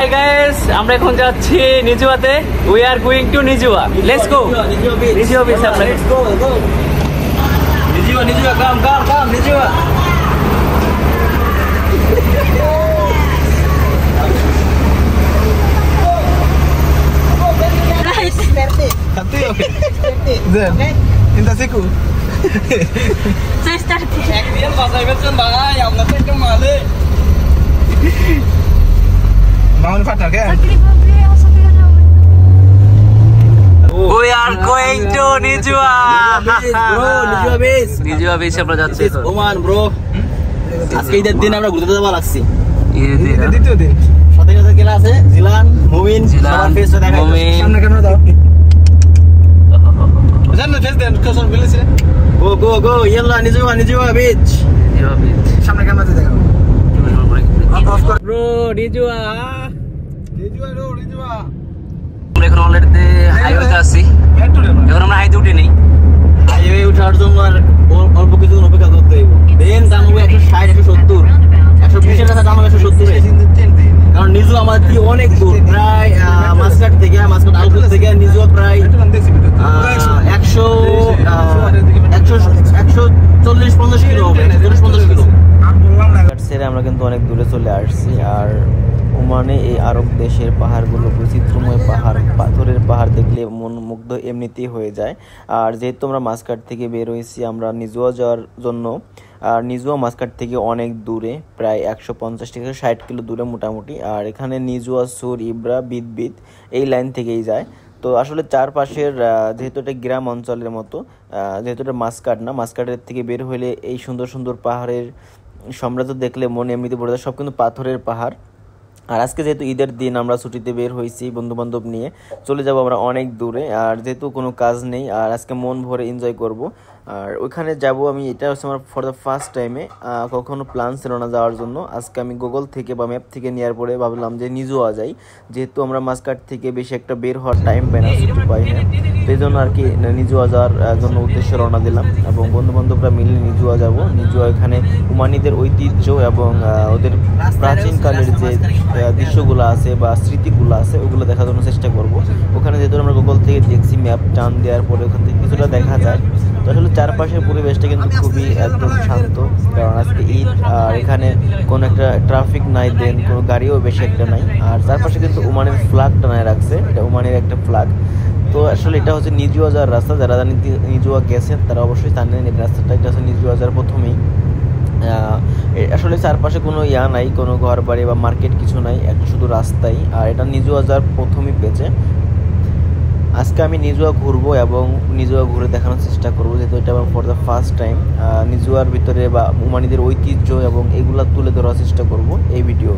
Hi guys, আমরা এখন যাচ্ছি নিজুয়াতে। We are going to Nijua. Let's go. Nijua beach আমরা। Let's go. Nijua, come, Nijua. Satu ya, oke. Zen, minta siku. Saya start. Ekdian bahasa Inggris bang, yang ngerti cuma deh. Mau partner kan? We are going to Nijua. Bro, Nijua beach. Nijua beach আমরা যাচ্ছি। Oman bro. আজকে ঈদের দিন আমরা ঘুরতে যাওয়া লাগছি। ঈদের দিন। দ্বিতীয় দিন। সাথে সাথে কেলা আছে জিলান, মুমিন, সবার ফেস দেখা যাচ্ছে। সামনে কেন দাও? জানো ফেস দেন কসন বলেছে। Go, yalla Nijua beach. Nijua beach। সামনে কেন দেখা? Bro, Nijua। Nijua। আমরা এখন অলরেডি হাইওয়েতে আছি। এখন আমরা হাইওয়ে উঠে নেই। হাইওয়ে উঠার জন্য আর অল্প কিছুক্ষণ অপেক্ষা করতে হইব। দেন দাম হবে 160 170 120 এর কাছে দাম হবে 170। কারণ নিজুয়া আমার থেকে অনেক দূর, প্রায় মাসকাট আউটপুট থেকে নিজুয়া প্রায় 140-50 কিলো হবে, 40-50 কিলো। ছেড়ে আমরা কিন্তু অনেক দূরে চলে আসছি। আর ওমানে এই আরব দেশের পাহাড়গুলো বৈচিত্র্যময় পাহাড়, পাথরের পাহাড় দেখলে মন মুগ্ধ এমনিতেই হয়ে যায়। আর যেহেতু আমরা মাসকাট থেকে বের হয়েছি আমরা নিজুয়া যাওয়ার জন্য, আর নিজুয়া মাসকাট থেকে অনেক দূরে, প্রায় 150 থেকে 60 কিলো দূরে মোটামুটি। আর এখানে নিজুয়া, সুর, ইব্রা, বিদ এই লাইন থেকেই যায়। তো আসলে চারপাশের যেহেতু এটা গ্রাম অঞ্চলের মতো, যেহেতু এটা মাসকাট না, মাসকাটের থেকে বের হলে এই সুন্দর সুন্দর পাহাড়ের সাম্রাজ্য দেখলে মনে এমনিতে পড়ে যায়, সব কিন্তু পাথরের পাহাড়। আর আজকে যেহেতু ঈদের দিন আমরা ছুটিতে বের হয়েছি বন্ধুবান্ধব নিয়ে, চলে যাব আমরা অনেক দূরে। আর যেহেতু কোনো কাজ নেই আর আজকে মন ভরে এনজয় করব। আর ওইখানে যাব আমি, এটা হচ্ছে আমার ফর দ্য ফার্স্ট টাইমে, কখনো প্ল্যান ছিল না যাওয়ার জন্য। আজকে আমি গুগল থেকে বা ম্যাপ থেকে নেওয়ার পরে ভাবলাম যে নিজুয়া যাই, যেহেতু আমরা মাসকাট থেকে বেশি একটা বের হওয়ার টাইম পাই না, ছুটি পাই না, তো এই জন্য আর কি নিজুয়া যাওয়ার জন্য উদ্দেশ্যে রওনা দিলাম এবং বন্ধুবান্ধবরা মিলে নিজুয়া যাব। নিজুয়া এখানে ওমানিদের ঐতিহ্য এবং ওদের প্রাচীনকালের যে দৃশ্যগুলো আছে বা স্মৃতিগুলো আছে ওগুলো দেখার জন্য চেষ্টা করব। ওখানে যেহেতু আমরা গুগল থেকে দেখছি, ম্যাপ টান দেওয়ার পরে ওখান থেকে কিছুটা দেখা যায়। তো আসলে চারপাশের পরিবেশটা কিন্তু খুবই একদম শান্ত, কারণ আজকে ঈদ আর এখানে কোনো একটা ট্রাফিক নাই, দেন কোনো গাড়িও বেশি একটা নাই। আর চারপাশে কিন্তু ওমানের ফ্ল্যাগ টানায় রাখছে, এটা ওমানের একটা ফ্ল্যাগ। তো আসলে এটা হচ্ছে নিজুয়া যাওয়ার রাস্তা, যারা নিজুয়া গেছেন তারা অবশ্যই জানেন এই রাস্তাটা, এটা হচ্ছে নিজুয়া যাওয়ার প্রথমেই। আসলে চারপাশে কোনো নাই, কোনো ঘর বাড়ি বা মার্কেট কিছু নাই, একটা শুধু রাস্তাই। আর এটা নিজুয়া যাওয়ার প্রথমেই পেয়েছে। আজকে আমি নিজুয়া ঘুরবো এবং নিজুয়া ঘুরে দেখানোর চেষ্টা করবো, যেহেতু এটা আমার ফর দ্য ফার্স্ট টাইম। নিজুয়ার ভিতরে বা ওমানিদের ঐতিহ্য এবং এগুলা তুলে ধরার চেষ্টা করব এই ভিডিও।